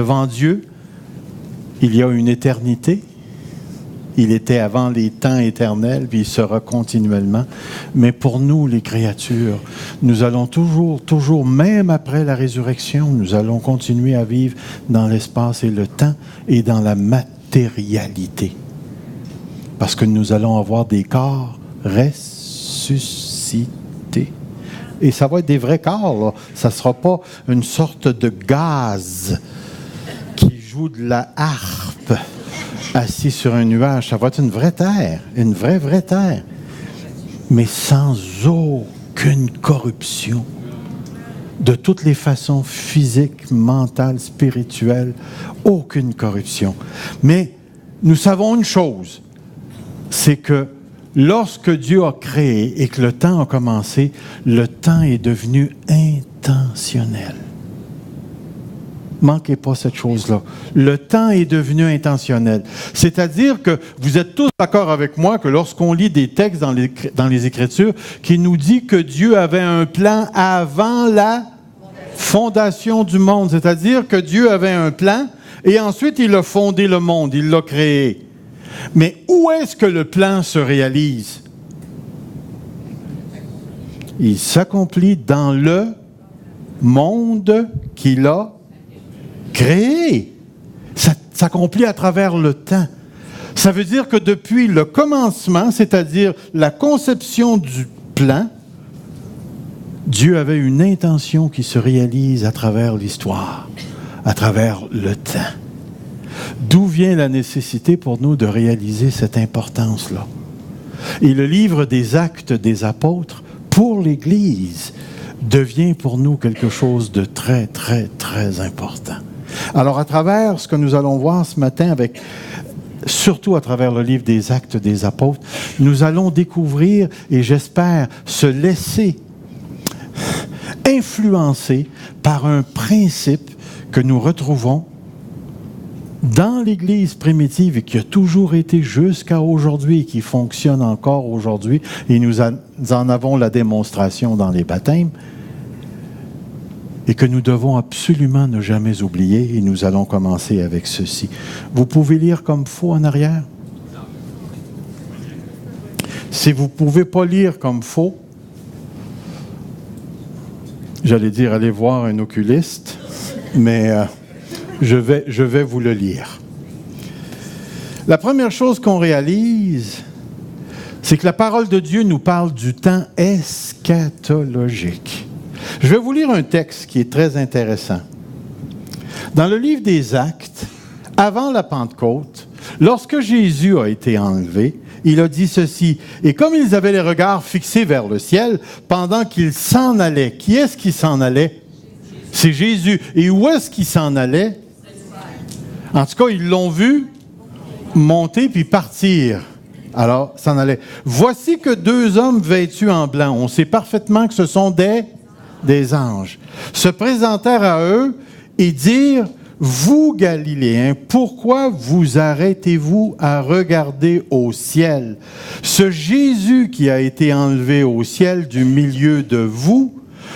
Devant Dieu, il y a une éternité. Il était avant les temps éternels, puis il sera continuellement. Mais pour nous, les créatures, nous allons toujours, même après la résurrection, nous allons continuer à vivre dans l'espace et le temps et dans la matérialité. Parce que nous allons avoir des corps ressuscités. Et ça va être des vrais corps, là. Ça ne sera pas une sorte de gaz qui joue de la harpe assis sur un nuage. Ça va être une vraie terre, une vraie terre, mais sans aucune corruption. De toutes les façons, physiques, mentales, spirituelles, aucune corruption. Mais nous savons une chose, c'est que lorsque Dieu a créé et que le temps a commencé, le temps est devenu intentionnel. Manquez pas cette chose-là. Le temps est devenu intentionnel. C'est-à-dire que vous êtes tous d'accord avec moi que lorsqu'on lit des textes dans les Écritures qui nous dit que Dieu avait un plan avant la fondation du monde. C'est-à-dire que Dieu avait un plan et ensuite il a fondé le monde, il l'a créé. Mais où est-ce que le plan se réalise? Il s'accomplit dans le monde qu'il a créé. Ça s'accomplit à travers le temps. Ça veut dire que depuis le commencement, c'est-à-dire la conception du plan, Dieu avait une intention qui se réalise à travers l'histoire, à travers le temps. D'où vient la nécessité pour nous de réaliser cette importance-là? Et le livre des Actes des Apôtres, pour l'Église, devient pour nous quelque chose de très, très, très important. Alors, à travers ce que nous allons voir ce matin, surtout à travers le livre des Actes des Apôtres, nous allons découvrir, et j'espère se laisser influencer par un principe que nous retrouvons dans l'Église primitive et qui a toujours été jusqu'à aujourd'hui et qui fonctionne encore aujourd'hui, et nous en avons la démonstration dans les baptêmes, et que nous devons absolument ne jamais oublier, et nous allons commencer avec ceci. Vous pouvez lire comme faux en arrière? Si vous ne pouvez pas lire comme faux, j'allais dire allez voir un oculiste, mais je vais vous le lire. La première chose qu'on réalise, c'est que la parole de Dieu nous parle du temps eschatologique. Je vais vous lire un texte qui est très intéressant. Dans le livre des Actes, avant la Pentecôte, lorsque Jésus a été enlevé, il a dit ceci, « Et comme ils avaient les regards fixés vers le ciel, pendant qu'ils s'en allaient, qui est-ce qui s'en allait? C'est Jésus. Et où est-ce qu'il s'en allait? En tout cas, ils l'ont vu monter puis partir. Alors, s'en allait. Voici que deux hommes vêtus en blanc, on sait parfaitement que ce sont des anges, se présentèrent à eux et dirent, « Vous, Galiléens, pourquoi vous arrêtez-vous à regarder au ciel? Ce Jésus qui a été enlevé au ciel du milieu de vous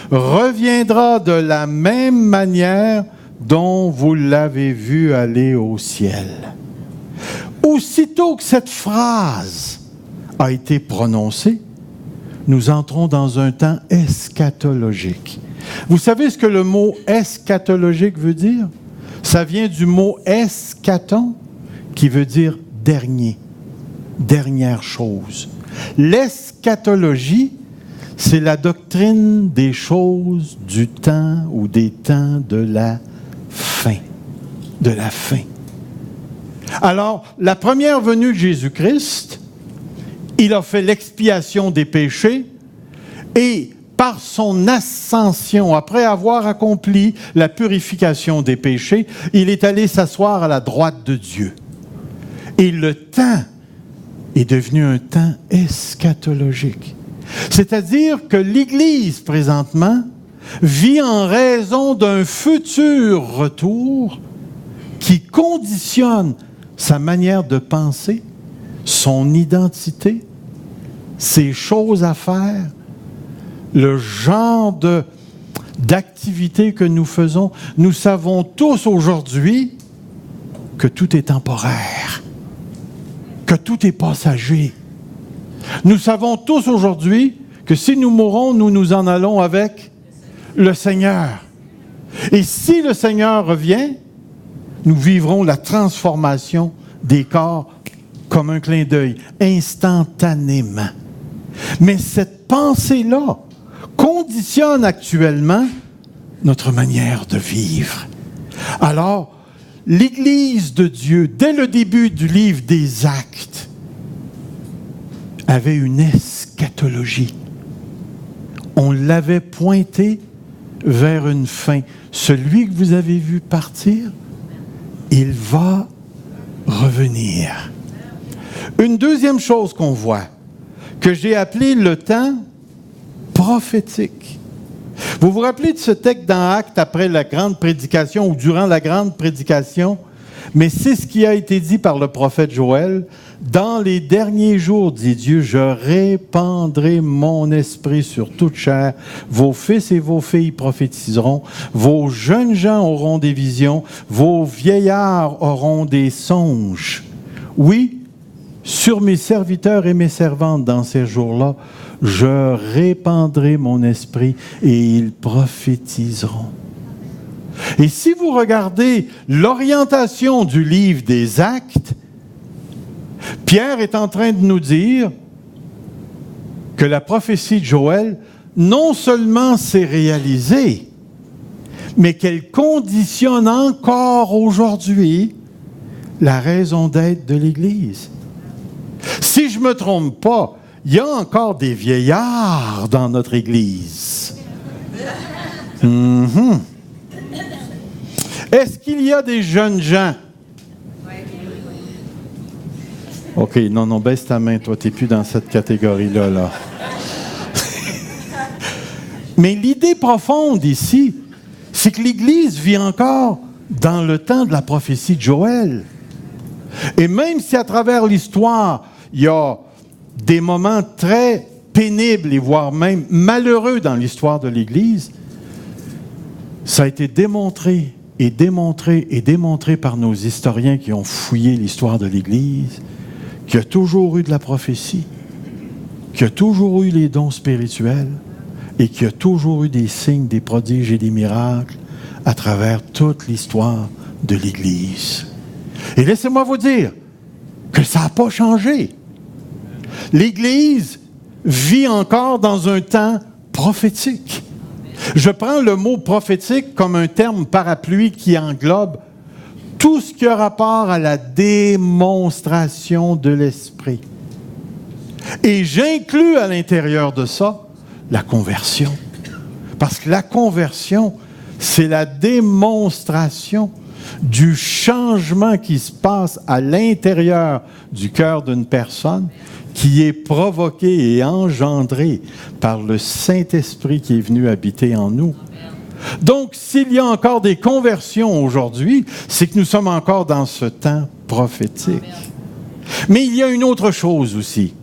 reviendra de la même manière dont vous l'avez vu aller au ciel. » Aussitôt que cette phrase a été prononcée, nous entrons dans un temps eschatologique. Vous savez ce que le mot eschatologique veut dire? Ça vient du mot eschaton, qui veut dire dernier, dernière chose. L'eschatologie, c'est la doctrine des choses du temps ou des temps de la fin. De la fin. Alors, la première venue de Jésus-Christ, il a fait l'expiation des péchés et par son ascension, après avoir accompli la purification des péchés, il est allé s'asseoir à la droite de Dieu. Et le temps est devenu un temps eschatologique. C'est-à-dire que l'Église, présentement, vit en raison d'un futur retour qui conditionne sa manière de penser, son identité, ses choses à faire, le genre de d'activités que nous faisons, nous savons tous aujourd'hui que tout est temporaire, que tout est passager. Nous savons tous aujourd'hui que si nous mourons, nous nous en allons avec le Seigneur. Et si le Seigneur revient, nous vivrons la transformation des corps comme un clin d'œil, instantanément. Mais cette pensée-là conditionne actuellement notre manière de vivre. Alors, l'Église de Dieu, dès le début du livre des Actes, avait une eschatologie. On l'avait pointé vers une fin. Celui que vous avez vu partir, il va revenir. Une deuxième chose qu'on voit, que j'ai appelé le temps prophétique. Vous vous rappelez de ce texte dans Actes après la grande prédication ou durant la grande prédication? Mais c'est ce qui a été dit par le prophète Joël. Dans les derniers jours, dit Dieu, je répandrai mon esprit sur toute chair. Vos fils et vos filles prophétiseront. Vos jeunes gens auront des visions. Vos vieillards auront des songes. Oui, sur mes serviteurs et mes servantes dans ces jours-là, je répandrai mon esprit et ils prophétiseront. Et si vous regardez l'orientation du livre des Actes, Pierre est en train de nous dire que la prophétie de Joël non seulement s'est réalisée, mais qu'elle conditionne encore aujourd'hui la raison d'être de l'Église. Si je ne me trompe pas, il y a encore des vieillards dans notre Église. Est-ce qu'il y a des jeunes gens? OK, non, baisse ta main, toi, tu n'es plus dans cette catégorie-là. Là. Mais l'idée profonde ici, c'est que l'Église vit encore dans le temps de la prophétie de Joël. Et même si à travers l'histoire, il y a des moments très pénibles et voire même malheureux dans l'histoire de l'Église, ça a été démontré et démontré et démontré par nos historiens qui ont fouillé l'histoire de l'Église, qu'il y a toujours eu de la prophétie, qu'il y a toujours eu les dons spirituels et qu'il y a toujours eu des signes, des prodiges et des miracles à travers toute l'histoire de l'Église. Et laissez-moi vous dire que ça n'a pas changé. L'Église vit encore dans un temps prophétique. Je prends le mot prophétique comme un terme parapluie qui englobe tout ce qui a rapport à la démonstration de l'Esprit. Et j'inclus à l'intérieur de ça la conversion. Parce que la conversion, c'est la démonstration du changement qui se passe à l'intérieur du cœur d'une personne, qui est provoqué et engendré par le Saint-Esprit qui est venu habiter en nous. Donc, s'il y a encore des conversions aujourd'hui, c'est que nous sommes encore dans ce temps prophétique. Mais il y a une autre chose aussi.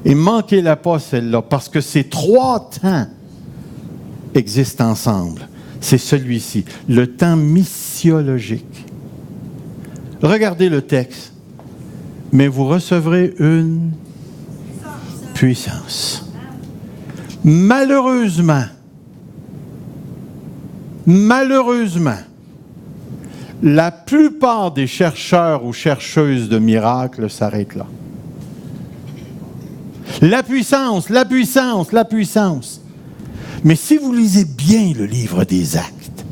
Et manquez-la pas, celle-là, parce que ces trois temps existent ensemble. C'est celui-ci, le temps missiologique. Regardez le texte. Mais vous recevrez une puissance. Malheureusement, la plupart des chercheurs ou chercheuses de miracles s'arrêtent là. La puissance. Mais si vous lisez bien le livre des Actes,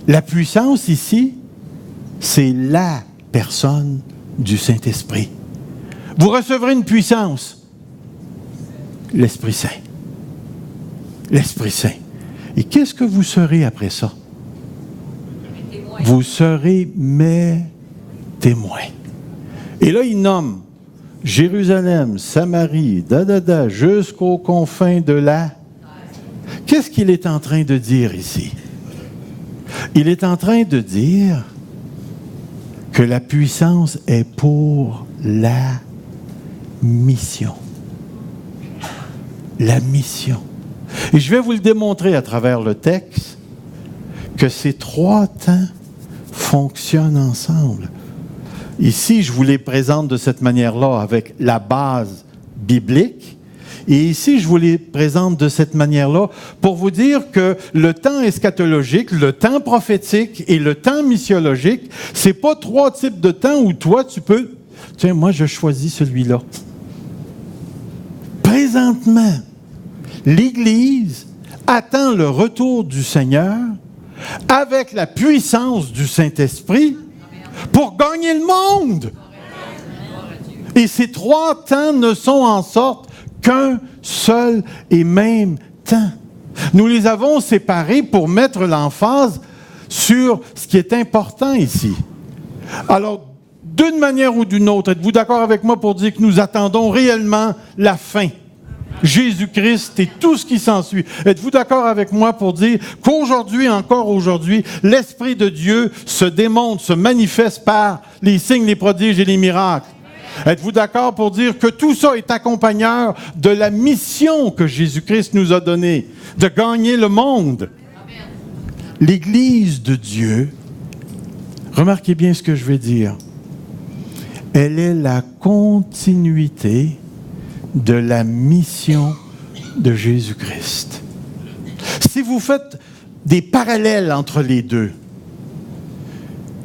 la puissance ici, c'est la personne du Saint-Esprit. Vous recevrez une puissance. L'Esprit Saint. L'Esprit Saint. Et qu'est-ce que vous serez après ça? Vous serez mes témoins. Et là, il nomme Jérusalem, Samarie, jusqu'aux confins de la... Qu'est-ce qu'il est en train de dire ici? Il est en train de dire que la puissance est pour la mission. La mission. Et je vais vous le démontrer à travers le texte que ces trois temps fonctionnent ensemble. Ici, je vous les présente de cette manière-là avec la base biblique. Et ici, je vous les présente de cette manière-là pour vous dire que le temps eschatologique, le temps prophétique et le temps missiologique, c'est pas trois types de temps où toi, tu peux... Tiens, moi, je choisis celui-là. Présentement, l'Église attend le retour du Seigneur avec la puissance du Saint-Esprit pour gagner le monde. Et ces trois temps ne sont en sorte qu'un seul et même temps. Nous les avons séparés pour mettre l'emphase sur ce qui est important ici. Alors, d'une manière ou d'une autre, êtes-vous d'accord avec moi pour dire que nous attendons réellement la fin? Jésus-Christ et tout ce qui s'ensuit. Êtes-vous d'accord avec moi pour dire qu'aujourd'hui, encore aujourd'hui, l'Esprit de Dieu se démontre, se manifeste par les signes, les prodiges et les miracles? Êtes-vous d'accord pour dire que tout ça est accompagneur de la mission que Jésus-Christ nous a donnée, de gagner le monde? L'Église de Dieu, remarquez bien ce que je vais dire, elle est la continuité de la mission de Jésus-Christ. Si vous faites des parallèles entre les deux,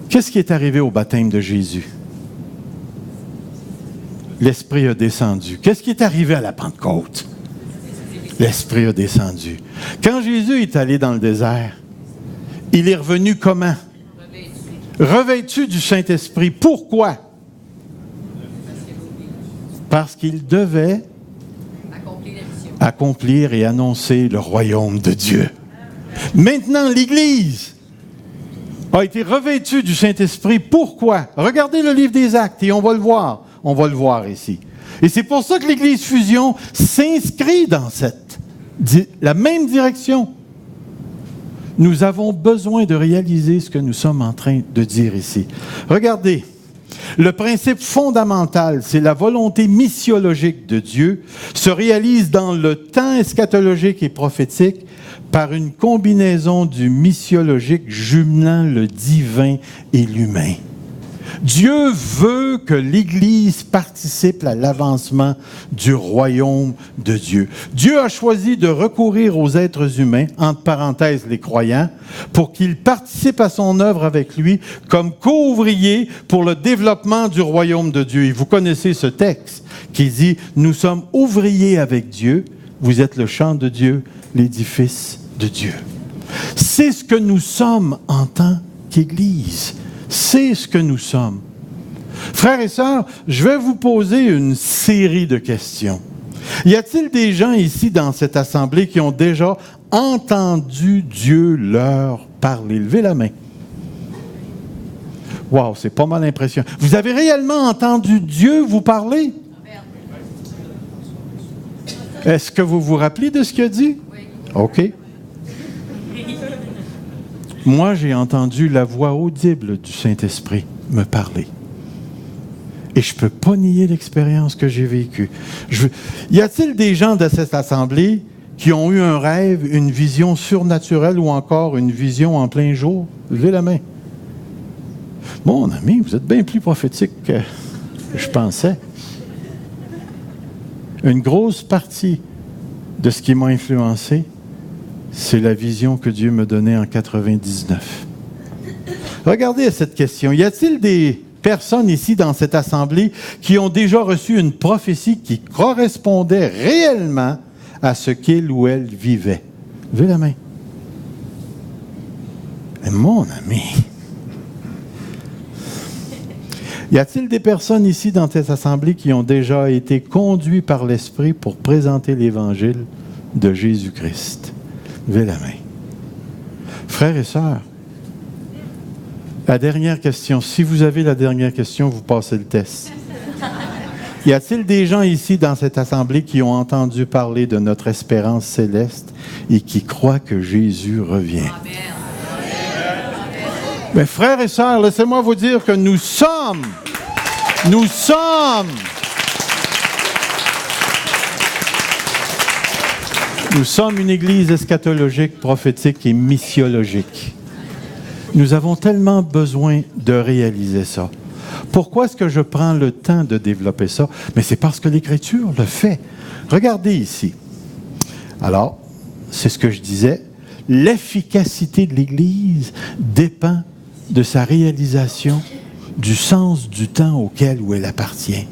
qu'est-ce qui est arrivé au baptême de Jésus? L'Esprit a descendu. Qu'est-ce qui est arrivé à la Pentecôte? L'Esprit a descendu. Quand Jésus est allé dans le désert, il est revenu comment? Revêtu du Saint-Esprit. Pourquoi? Parce qu'il devait accomplir et annoncer le royaume de Dieu. Maintenant, l'Église a été revêtue du Saint-Esprit. Pourquoi? Regardez le livre des Actes et on va le voir. On va le voir ici. Et c'est pour ça que l'Église Fusion s'inscrit dans la même direction. Nous avons besoin de réaliser ce que nous sommes en train de dire ici. Regardez. Le principe fondamental, c'est la volonté missiologique de Dieu, se réalise dans le temps eschatologique et prophétique par une combinaison du missiologique jumelant le divin et l'humain. Dieu veut que l'Église participe à l'avancement du royaume de Dieu. Dieu a choisi de recourir aux êtres humains, entre parenthèses les croyants, pour qu'ils participent à son œuvre avec lui comme co-ouvriers pour le développement du royaume de Dieu. Et vous connaissez ce texte qui dit « Nous sommes ouvriers avec Dieu, vous êtes le champ de Dieu, l'édifice de Dieu. » C'est ce que nous sommes en tant qu'Église. C'est ce que nous sommes. Frères et sœurs, je vais vous poser une série de questions. Y a-t-il des gens ici dans cette assemblée qui ont déjà entendu Dieu leur parler? Levez la main. Wow, c'est pas mal impressionnant. Vous avez réellement entendu Dieu vous parler? Est-ce que vous vous rappelez de ce qu'il a dit? Oui. OK. Moi, j'ai entendu la voix audible du Saint-Esprit me parler. Et je ne peux pas nier l'expérience que j'ai vécue. Y a-t-il des gens de cette assemblée qui ont eu un rêve, une vision surnaturelle ou encore une vision en plein jour? Levez la main. Mon ami, vous êtes bien plus prophétique que je pensais. Une grosse partie de ce qui m'a influencé, c'est la vision que Dieu me donnait en 99. Regardez cette question. Y a-t-il des personnes ici dans cette assemblée qui ont déjà reçu une prophétie qui correspondait réellement à ce qu'il ou elle vivait? Levez la main. Et mon ami, y a-t-il des personnes ici dans cette assemblée qui ont déjà été conduits par l'Esprit pour présenter l'Évangile de Jésus-Christ? Levez la main. Frères et sœurs, la dernière question. Si vous avez la dernière question, vous passez le test. Y a-t-il des gens ici dans cette assemblée qui ont entendu parler de notre espérance céleste et qui croient que Jésus revient? Mais frères et sœurs, laissez-moi vous dire que nous sommes Nous sommes une Église eschatologique, prophétique et missiologique. Nous avons tellement besoin de réaliser ça. Pourquoi est-ce que je prends le temps de développer ça? Mais c'est parce que l'Écriture le fait. Regardez ici. Alors, c'est ce que je disais. L'efficacité de l'Église dépend de sa réalisation, du sens du temps auquel où elle appartient.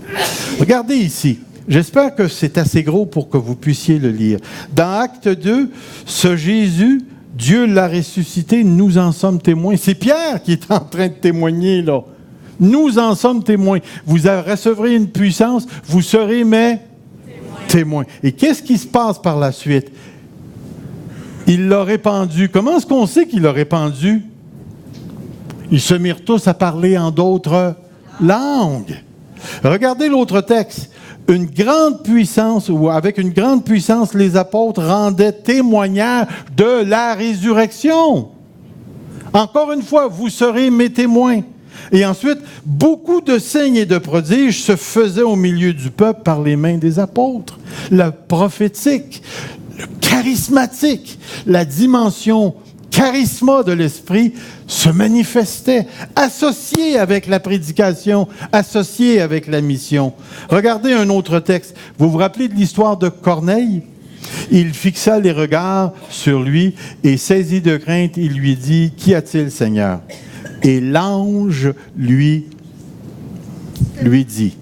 Regardez ici. J'espère que c'est assez gros pour que vous puissiez le lire. Dans Acte 2, ce Jésus, Dieu l'a ressuscité, nous en sommes témoins. C'est Pierre qui est en train de témoigner, là. Nous en sommes témoins. Vous recevrez une puissance, vous serez mes témoins. Et qu'est-ce qui se passe par la suite? Il l'a répandu. Comment est-ce qu'on sait qu'il l'a répandu? Ils se mirent tous à parler en d'autres langues. Regardez l'autre texte. Une grande puissance, ou avec une grande puissance, les apôtres rendaient témoignage de la résurrection. Encore une fois, vous serez mes témoins. Et ensuite, beaucoup de signes et de prodiges se faisaient au milieu du peuple par les mains des apôtres. Le prophétique, le charismatique, la dimension charisma de l'Esprit se manifestait, associé avec la prédication, associé avec la mission. Regardez un autre texte. Vous vous rappelez de l'histoire de Corneille? Il fixa les regards sur lui et, saisi de crainte, il lui dit, « Qu'y a-t-il, Seigneur? » Et l'ange lui dit,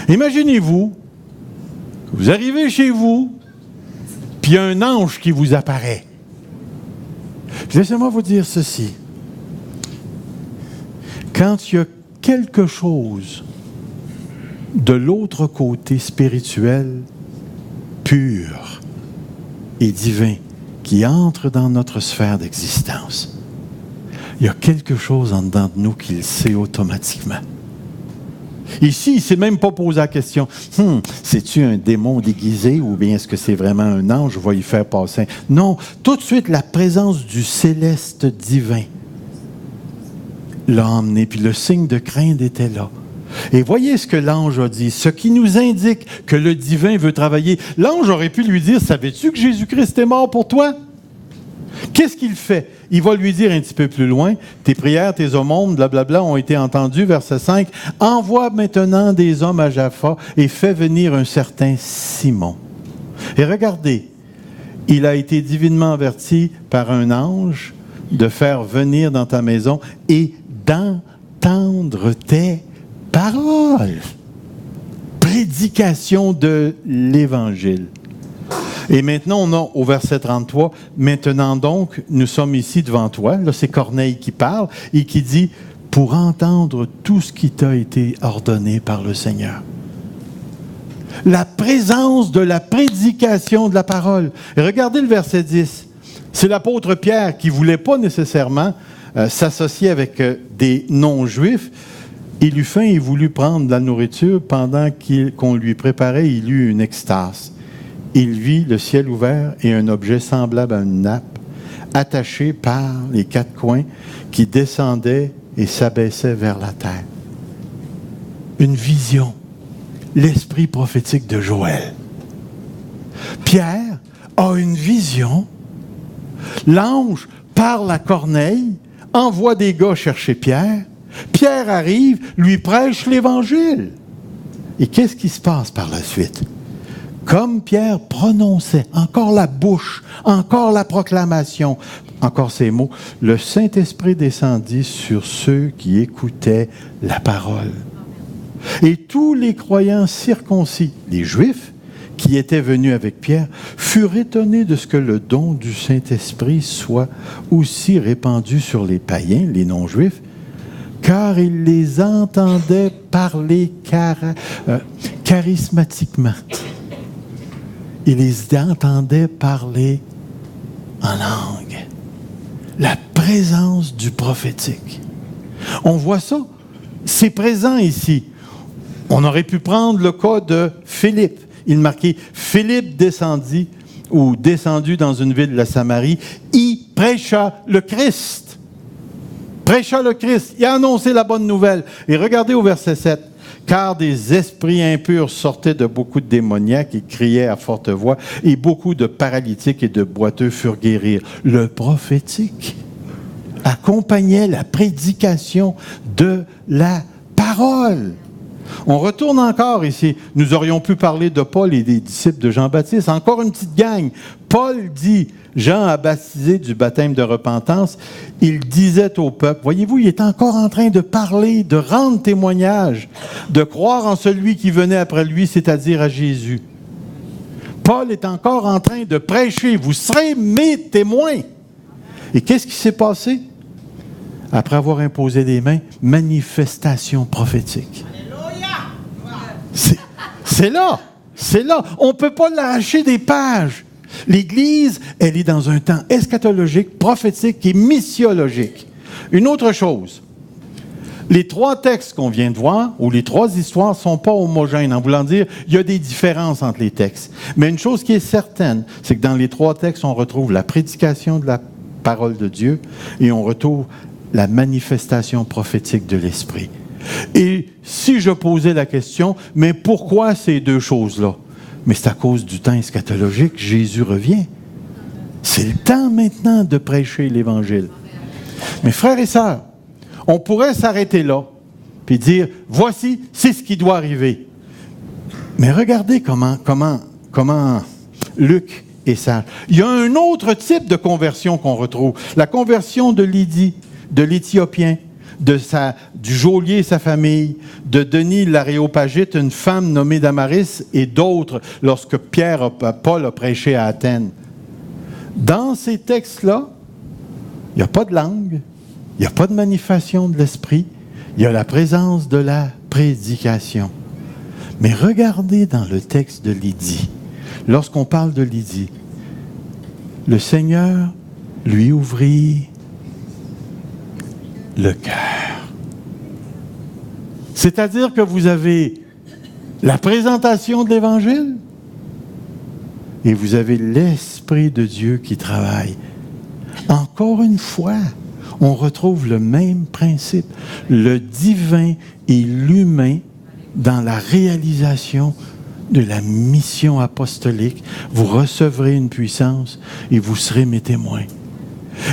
imaginez-vous, vous arrivez chez vous, puis il y a un ange qui vous apparaît. Laissez-moi vous dire ceci. Quand il y a quelque chose de l'autre côté spirituel, pur et divin, qui entre dans notre sphère d'existence, il y a quelque chose en dedans de nous qui le sait automatiquement. Ici, il ne s'est même pas posé la question, c'est-tu un démon déguisé ou bien est-ce que c'est vraiment un ange, je vais y faire passer. Non, tout de suite, la présence du céleste divin l'a emmené, puis le signe de crainte était là. Et voyez ce que l'ange a dit, ce qui nous indique que le divin veut travailler. L'ange aurait pu lui dire, savais-tu que Jésus-Christ est mort pour toi? Qu'est-ce qu'il fait? Il va lui dire un petit peu plus loin, tes prières, tes aumônes, blablabla, ont été entendues, verset 5. Envoie maintenant des hommes à Jaffa et fais venir un certain Simon. Et regardez, il a été divinement averti par un ange de faire venir dans ta maison et d'entendre tes paroles. Prédication de l'Évangile. Et maintenant, on a au verset 33, « Maintenant donc, nous sommes ici devant toi. » Là, c'est Corneille qui parle et qui dit, « Pour entendre tout ce qui t'a été ordonné par le Seigneur. » La présence de la prédication de la parole. Et regardez le verset 10. C'est l'apôtre Pierre qui ne voulait pas nécessairement s'associer avec des non-juifs. Il eut faim et voulut prendre de la nourriture. Pendant qu'on lui préparait, il eut une extase. Il vit le ciel ouvert et un objet semblable à une nappe, attaché par les quatre coins, qui descendait et s'abaissait vers la terre. Une vision, l'esprit prophétique de Joël. Pierre a une vision. L'ange parle à Corneille, envoie des gars chercher Pierre. Pierre arrive, lui prêche l'Évangile. Et qu'est-ce qui se passe par la suite? Comme Pierre prononçait, encore la bouche, encore la proclamation, encore ces mots, le Saint-Esprit descendit sur ceux qui écoutaient la parole. Et tous les croyants circoncis, les Juifs, qui étaient venus avec Pierre, furent étonnés de ce que le don du Saint-Esprit soit aussi répandu sur les païens, les non-Juifs, car ils les entendaient parler charismatiquement. Ils les entendaient parler en langue. La présence du prophétique. On voit ça. C'est présent ici. On aurait pu prendre le cas de Philippe. Il marquait « Philippe descendit ou descendu dans une ville de la Samarie, il prêcha le Christ. » Prêcha le Christ. Il a annoncé la bonne nouvelle. Et regardez au verset 7. car des esprits impurs sortaient de beaucoup de démoniaques et criaient à forte voix, et beaucoup de paralytiques et de boiteux furent guéris. Le prophétique accompagnait la prédication de la parole. On retourne encore ici. Nous aurions pu parler de Paul et des disciples de Jean-Baptiste. Encore une petite gang. Paul dit, Jean a baptisé du baptême de repentance. Il disait au peuple, voyez-vous, il est encore en train de parler, de rendre témoignage, de croire en celui qui venait après lui, c'est-à-dire à Jésus. Paul est encore en train de prêcher, vous serez mes témoins. Et qu'est-ce qui s'est passé? Après avoir imposé les mains, manifestation prophétique. C'est là. On ne peut pas l'arracher des pages. L'Église, elle est dans un temps eschatologique, prophétique et missiologique. Une autre chose, les 3 textes qu'on vient de voir, ou les 3 histoires, ne sont pas homogènes. En voulant dire, il y a des différences entre les textes. Mais une chose qui est certaine, c'est que dans les 3 textes, on retrouve la prédication de la parole de Dieu et on retrouve la manifestation prophétique de l'Esprit. Et si je posais la question, mais pourquoi ces 2 choses-là? Mais c'est à cause du temps eschatologique, Jésus revient. C'est le temps maintenant de prêcher l'Évangile. Mes frères et sœurs, on pourrait s'arrêter là, puis dire, voici, c'est ce qui doit arriver. Mais regardez comment Luc est sage. Il y a un autre type de conversion qu'on retrouve. La conversion de Lydie, de l'Éthiopien, du geôlier et sa famille, de Denis l'Aréopagite, une femme nommée Damaris, et d'autres, lorsque Paul a prêché à Athènes. Dans ces textes-là, il n'y a pas de langue, il n'y a pas de manifestation de l'esprit, il y a la présence de la prédication. Mais regardez dans le texte de Lydie, lorsqu'on parle de Lydie, le Seigneur lui ouvrit le cœur. C'est-à-dire que vous avez la présentation de l'Évangile et vous avez l'Esprit de Dieu qui travaille. Encore une fois, on retrouve le même principe. Le divin et l'humain dans la réalisation de la mission apostolique. Vous recevrez une puissance et vous serez mes témoins.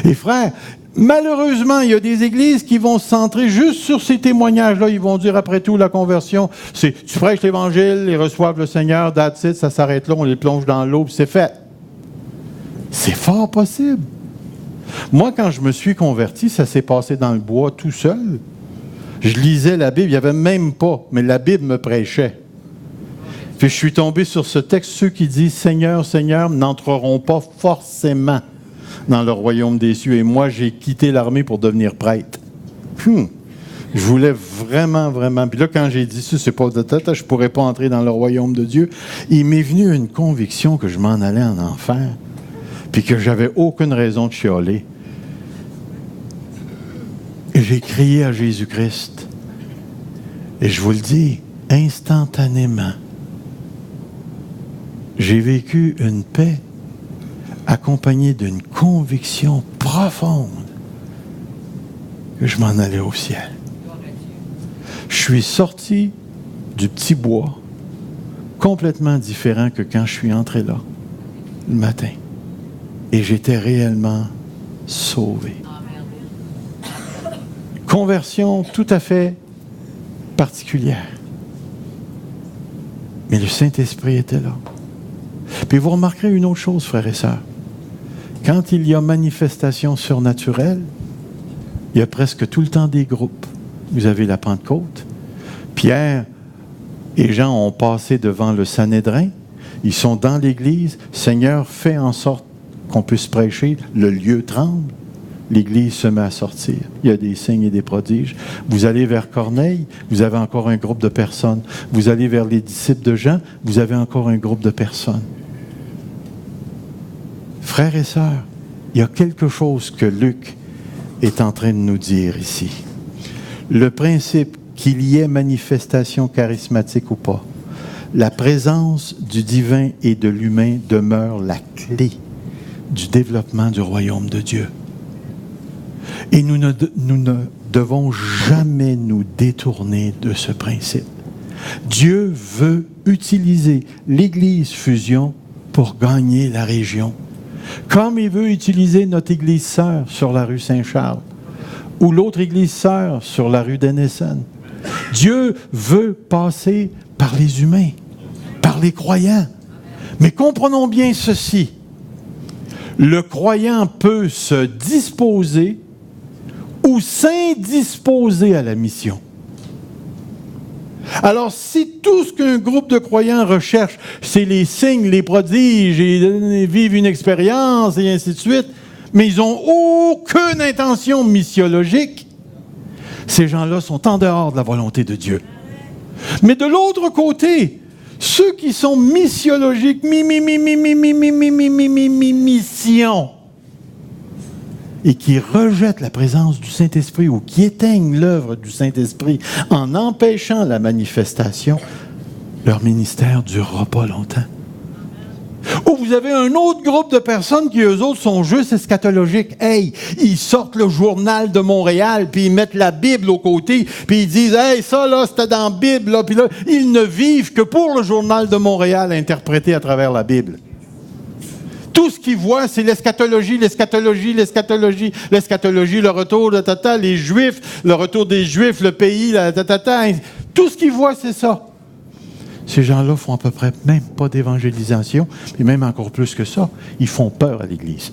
Et frères, malheureusement, il y a des églises qui vont se centrer juste sur ces témoignages-là. Ils vont dire, après tout, la conversion, c'est tu prêches l'Évangile, ils reçoivent le Seigneur, that's it, ça s'arrête là, on les plonge dans l'eau, puis c'est fait. C'est fort possible. Moi, quand je me suis converti, ça s'est passé dans le bois tout seul. Je lisais la Bible, il n'y avait même pas, mais la Bible me prêchait. Puis je suis tombé sur ce texte, ceux qui disent « Seigneur, Seigneur » n'entreront pas forcément dans le royaume des cieux. Et moi, j'ai quitté l'armée pour devenir prêtre. Je voulais vraiment. Puis là, quand j'ai dit ça, c'est pas de tête, je ne pourrais pas entrer dans le royaume de Dieu. Il m'est venu une conviction que je m'en allais en enfer, puis que j'avais aucune raison de chialer. Et j'ai crié à Jésus-Christ. Et je vous le dis, instantanément, j'ai vécu une paix accompagnée d'une conviction profonde que je m'en allais au ciel. Je suis sorti du petit bois complètement différent que quand je suis entré là, le matin. Et j'étais réellement sauvé. Conversion tout à fait particulière. Mais le Saint-Esprit était là. Puis vous remarquerez une autre chose, frères et sœurs. Quand il y a manifestation surnaturelle, il y a presque tout le temps des groupes. Vous avez la Pentecôte. Pierre et Jean ont passé devant le Sanhédrin. Ils sont dans l'Église. Seigneur, fais en sorte qu'on puisse prêcher. Le lieu tremble. L'Église se met à sortir. Il y a des signes et des prodiges. Vous allez vers Corneille, vous avez encore un groupe de personnes. Vous allez vers les disciples de Jean, vous avez encore un groupe de personnes. Frères et sœurs, il y a quelque chose que Luc est en train de nous dire ici. Le principe qu'il y ait manifestation charismatique ou pas, la présence du divin et de l'humain demeure la clé du développement du royaume de Dieu. Et nous ne devons jamais nous détourner de ce principe. Dieu veut utiliser l'Église Fusion pour gagner la région. Comme il veut utiliser notre Église sœur sur la rue Saint-Charles ou l'autre Église sœur sur la rue Denison. Dieu veut passer par les humains, par les croyants. Mais comprenons bien ceci. Le croyant peut se disposer ou s'indisposer à la mission. Alors, si tout ce qu'un groupe de croyants recherche, c'est les signes, les prodiges, et vivent une expérience, et ainsi de suite, mais ils n'ont aucune intention missiologique, ces gens-là sont en dehors de la volonté de Dieu. Mais de l'autre côté, ceux qui sont missiologiques, mission, et qui rejettent la présence du Saint-Esprit ou qui éteignent l'œuvre du Saint-Esprit en empêchant la manifestation, leur ministère ne durera pas longtemps. Ou vous avez un autre groupe de personnes qui, eux autres, sont juste eschatologiques. Hey, ils sortent le journal de Montréal, puis ils mettent la Bible au côté, puis ils disent, hey, ça, là, c'était dans la Bible, là, puis là, ils ne vivent que pour le journal de Montréal interprété à travers la Bible. Tout ce qu'ils voient, c'est l'eschatologie, le retour de tata, les Juifs, le retour des Juifs, le pays, tout ce qu'ils voient, c'est ça. Ces gens-là font à peu près même pas d'évangélisation, et même encore plus que ça, ils font peur à l'Église.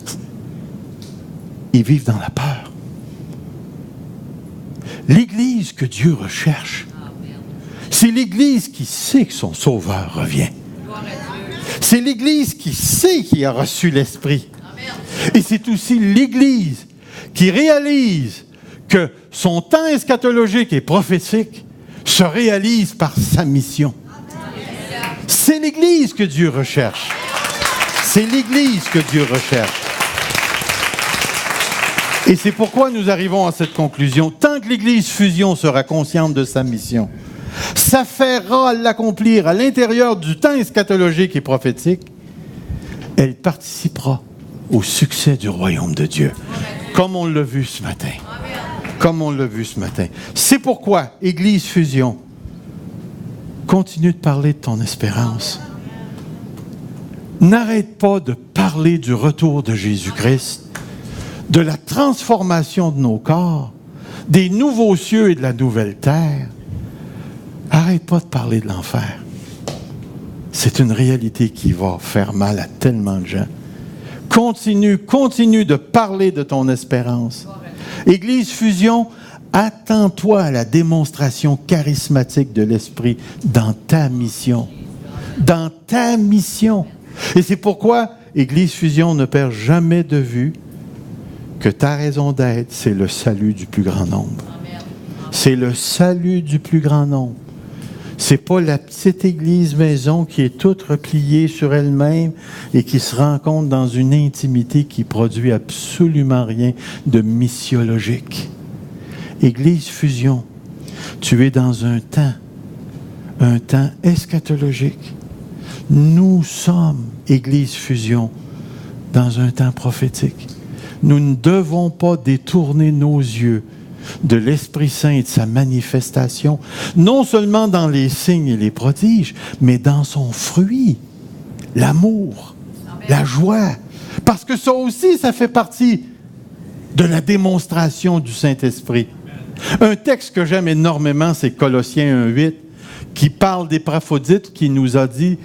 Ils vivent dans la peur. L'Église que Dieu recherche, c'est l'Église qui sait que son Sauveur revient. C'est l'Église qui sait qu'il a reçu l'Esprit. Et c'est aussi l'Église qui réalise que son temps eschatologique et prophétique se réalise par sa mission. C'est l'Église que Dieu recherche. C'est l'Église que Dieu recherche. Et c'est pourquoi nous arrivons à cette conclusion. Tant que l'Église Fusion sera consciente de sa mission, s'affairera à l'accomplir à l'intérieur du temps eschatologique et prophétique, elle participera au succès du royaume de Dieu. Comme on l'a vu ce matin. Comme on l'a vu ce matin. C'est pourquoi, Église Fusion, continue de parler de ton espérance. N'arrête pas de parler du retour de Jésus-Christ, de la transformation de nos corps, des nouveaux cieux et de la nouvelle terre. Arrête pas de parler de l'enfer. C'est une réalité qui va faire mal à tellement de gens. Continue de parler de ton espérance. Église Fusion, attends-toi à la démonstration charismatique de l'Esprit dans ta mission. Dans ta mission. Et c'est pourquoi Église Fusion ne perd jamais de vue que ta raison d'être, c'est le salut du plus grand nombre. C'est le salut du plus grand nombre. C'est pas la petite église maison qui est toute repliée sur elle-même et qui se rencontre dans une intimité qui produit absolument rien de missiologique. Église Fusion, tu es dans un temps eschatologique. Nous sommes, Église Fusion, dans un temps prophétique. Nous ne devons pas détourner nos yeux de l'Esprit Saint et de sa manifestation, non seulement dans les signes et les prodiges, mais dans son fruit, l'amour, la joie. Parce que ça aussi, ça fait partie de la démonstration du Saint-Esprit. Un texte que j'aime énormément, c'est Colossiens 1,8, qui parle d'Épaphrodite, qui nous a dit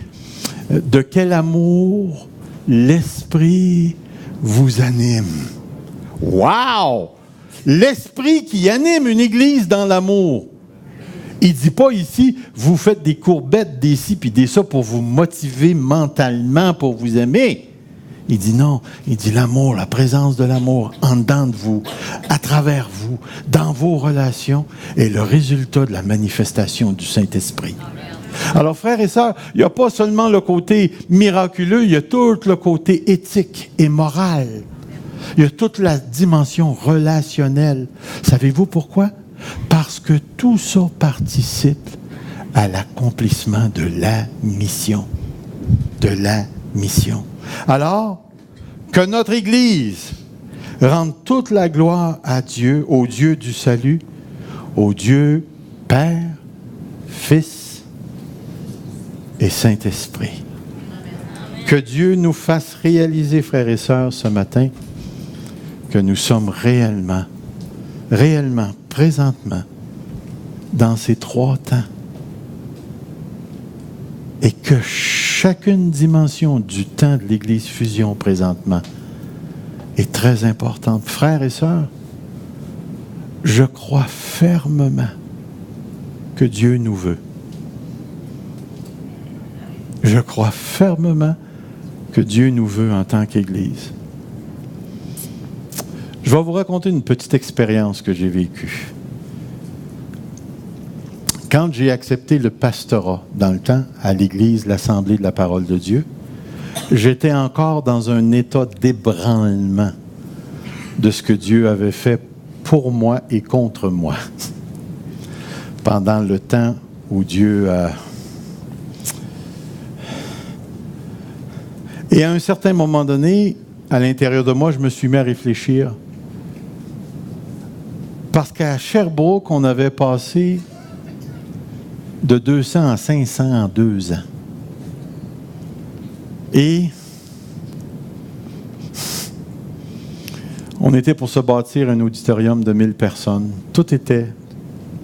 de quel amour l'Esprit vous anime. Wow! L'Esprit qui anime une église dans l'amour. Il ne dit pas ici, vous faites des courbettes, des ci puis des ça pour vous motiver mentalement, pour vous aimer. Il dit non, il dit l'amour, la présence de l'amour en dedans de vous, à travers vous, dans vos relations, est le résultat de la manifestation du Saint-Esprit. Alors, frères et sœurs, il n'y a pas seulement le côté miraculeux, il y a tout le côté éthique et moral. Il y a toute la dimension relationnelle. Savez-vous pourquoi? Parce que tout ça participe à l'accomplissement de la mission. De la mission. Alors, que notre Église rende toute la gloire à Dieu, au Dieu du salut, au Dieu Père, Fils et Saint-Esprit. Que Dieu nous fasse réaliser, frères et sœurs, ce matin, que nous sommes réellement, présentement, dans ces 3 temps. Et que chacune dimension du temps de l'Église Fusion présentement est très importante. Frères et sœurs, je crois fermement que Dieu nous veut. Je crois fermement que Dieu nous veut en tant qu'Église. Je vais vous raconter une petite expérience que j'ai vécue. Quand j'ai accepté le pastorat dans le temps à l'Église, l'Assemblée de la Parole de Dieu, j'étais encore dans un état d'ébranlement de ce que Dieu avait fait pour moi et contre moi. Pendant le temps où Dieu a... Et à un certain moment donné, à l'intérieur de moi, je me suis mis à réfléchir. Parce qu'à Sherbrooke, on avait passé de 200 à 500 en 2 ans. Et on était pour se bâtir un auditorium de 1000 personnes. Tout était.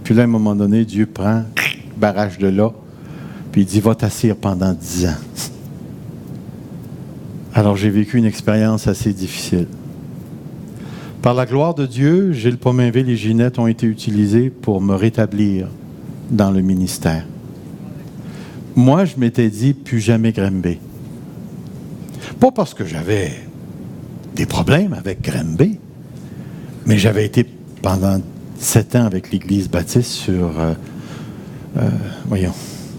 Puis là, à un moment donné, Dieu prend, barrage de là, puis il dit, va t'asseoir pendant 10 ans. Alors, j'ai vécu une expérience assez difficile. Par la gloire de Dieu, Gilles Pomainville et Ginette ont été utilisés pour me rétablir dans le ministère. Moi, je m'étais dit, plus jamais Granby. Pas parce que j'avais des problèmes avec Granby, mais j'avais été pendant 7 ans avec l'Église baptiste sur,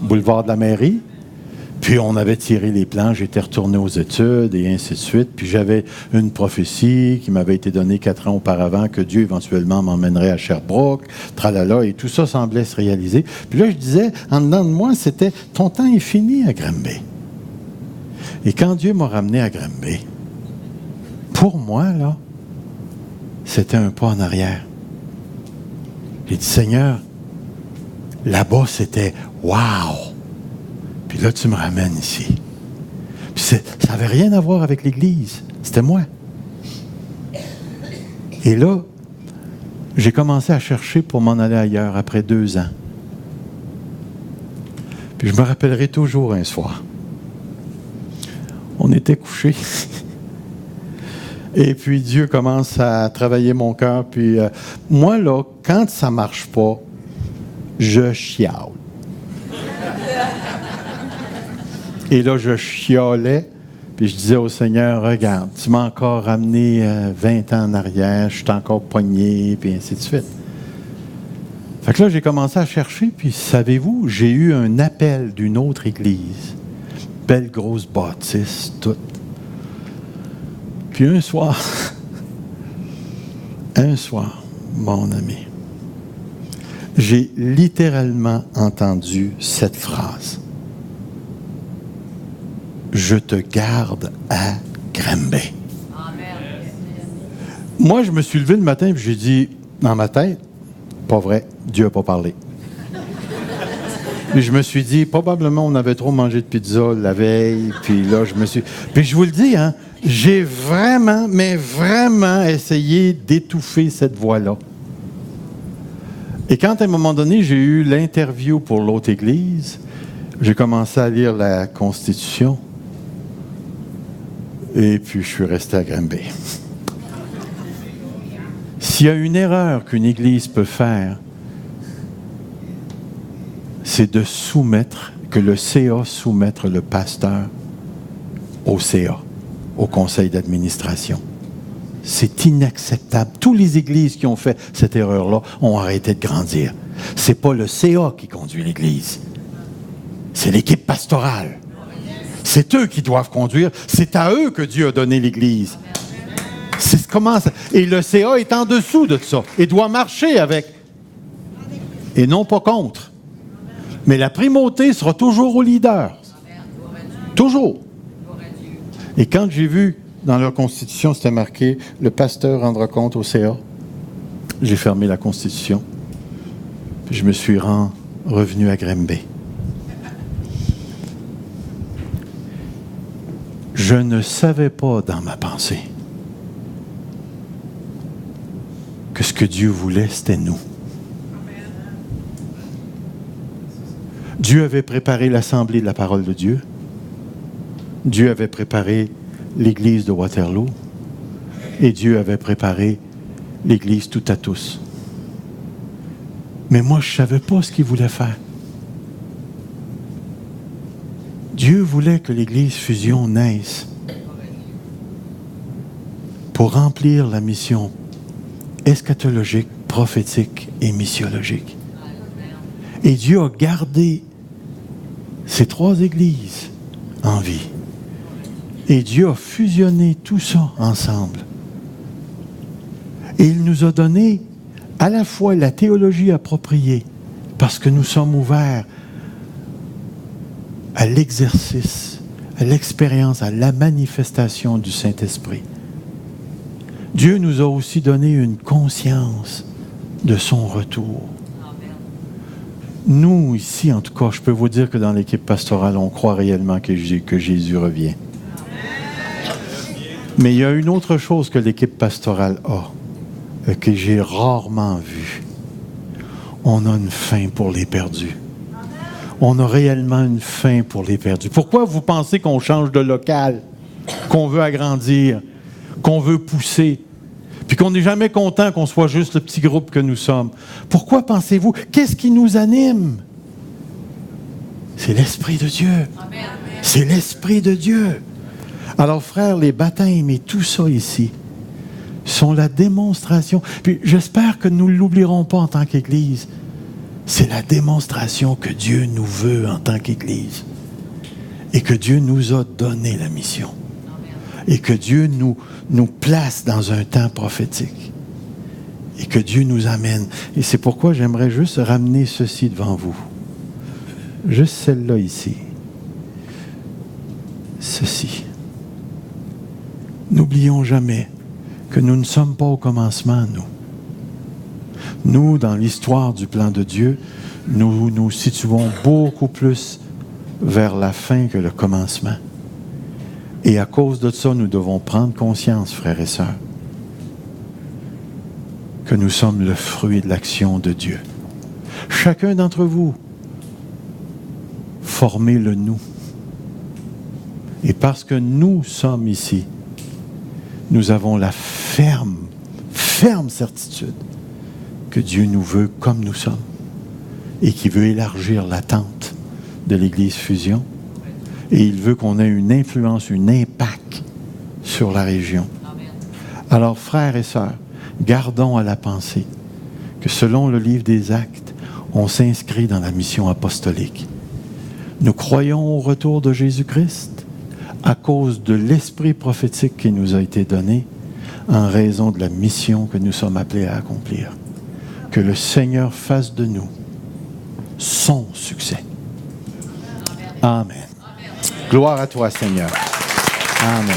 boulevard de la Mairie. Puis on avait tiré les plans, j'étais retourné aux études et ainsi de suite. Puis j'avais une prophétie qui m'avait été donnée 4 ans auparavant que Dieu éventuellement m'emmènerait à Sherbrooke, tralala, et tout ça semblait se réaliser. Puis là, je disais, en dedans de moi, c'était « ton temps est fini à Granby ». Et quand Dieu m'a ramené à Granby, pour moi, là, c'était un pas en arrière. J'ai dit « Seigneur, là-bas, c'était « wow ». Puis là, tu me ramènes ici. Puis ça n'avait rien à voir avec l'Église. C'était moi. Et là, j'ai commencé à chercher pour m'en aller ailleurs après 2 ans. Puis je me rappellerai toujours un soir. On était couchés. Et puis Dieu commence à travailler mon cœur. Puis moi, là, quand ça ne marche pas, je chiale. Et là, je chialais, puis je disais au Seigneur, regarde, tu m'as encore ramené 20 ans en arrière, je suis encore pogné, puis ainsi de suite. Fait que là, j'ai commencé à chercher, puis savez-vous, j'ai eu un appel d'une autre église. Belle grosse bâtisse, toute. Puis un soir, mon ami, j'ai littéralement entendu cette phrase. Je te garde à Granby. Moi, je me suis levé le matin et j'ai dit, dans ma tête, pas vrai, Dieu n'a pas parlé. Puis je me suis dit, probablement on avait trop mangé de pizza la veille, puis là, Puis je vous le dis, hein, j'ai vraiment, mais vraiment essayé d'étouffer cette voix-là. Et quand, à un moment donné, j'ai eu l'interview pour l'autre église, j'ai commencé à lire la Constitution. Et puis, je suis resté à Granby. S'il y a une erreur qu'une Église peut faire, c'est de que le CA soumettre le pasteur au CA, au conseil d'administration. C'est inacceptable. Toutes les Églises qui ont fait cette erreur-là ont arrêté de grandir. Ce n'est pas le CA qui conduit l'Église. C'est l'équipe pastorale. C'est eux qui doivent conduire. C'est à eux que Dieu a donné l'Église. C'est comment ça. Et le CA est en dessous de ça et doit marcher avec. Et non pas contre. Mais la primauté sera toujours au leader. Toujours. Et quand j'ai vu dans leur constitution, c'était marqué « Le pasteur rendra compte au CA », j'ai fermé la constitution. Puis je me suis revenu à Granby. Je ne savais pas dans ma pensée que ce que Dieu voulait, c'était nous. Dieu avait préparé l'assemblée de la parole de Dieu. Dieu avait préparé l'église de Waterloo. Et Dieu avait préparé l'église tout à tous. Mais moi, je ne savais pas ce qu'il voulait faire. Dieu voulait que l'église Fusion naisse pour remplir la mission eschatologique, prophétique et missiologique. Et Dieu a gardé ces 3 églises en vie. Et Dieu a fusionné tout ça ensemble. Et il nous a donné à la fois la théologie appropriée, parce que nous sommes ouverts à l'exercice, à l'expérience, à la manifestation du Saint-Esprit. Dieu nous a aussi donné une conscience de son retour. Nous, ici, en tout cas, je peux vous dire que dans l'équipe pastorale, on croit réellement que Jésus revient. Mais il y a une autre chose que l'équipe pastorale a, que j'ai rarement vue. On a une faim pour les perdus. On a réellement une faim pour les perdus. Pourquoi vous pensez qu'on change de local, qu'on veut agrandir, qu'on veut pousser, puis qu'on n'est jamais content qu'on soit juste le petit groupe que nous sommes? Pourquoi pensez-vous? Qu'est-ce qui nous anime? C'est l'Esprit de Dieu. C'est l'Esprit de Dieu. Alors, frères, les baptêmes et tout ça ici sont la démonstration. Puis j'espère que nous ne l'oublierons pas en tant qu'Église. C'est la démonstration que Dieu nous veut en tant qu'Église. Et que Dieu nous a donné la mission. Et que Dieu nous place dans un temps prophétique. Et que Dieu nous amène. Et c'est pourquoi j'aimerais juste ramener ceci devant vous. Juste celle-là ici. Ceci. N'oublions jamais que nous ne sommes pas au commencement, nous. Nous, dans l'histoire du plan de Dieu, nous nous situons beaucoup plus vers la fin que le commencement. Et à cause de ça, nous devons prendre conscience, frères et sœurs, que nous sommes le fruit de l'action de Dieu. Chacun d'entre vous, formez le nous. Et parce que nous sommes ici, nous avons la ferme certitude que Dieu nous veut comme nous sommes et qu'il veut élargir l'attente de l'Église Fusion. Et il veut qu'on ait une influence, un impact sur la région. Alors, frères et sœurs, gardons à la pensée que selon le livre des Actes, on s'inscrit dans la mission apostolique. Nous croyons au retour de Jésus-Christ à cause de l'esprit prophétique qui nous a été donné en raison de la mission que nous sommes appelés à accomplir. Que le Seigneur fasse de nous son succès. Amen. Gloire à toi, Seigneur. Amen.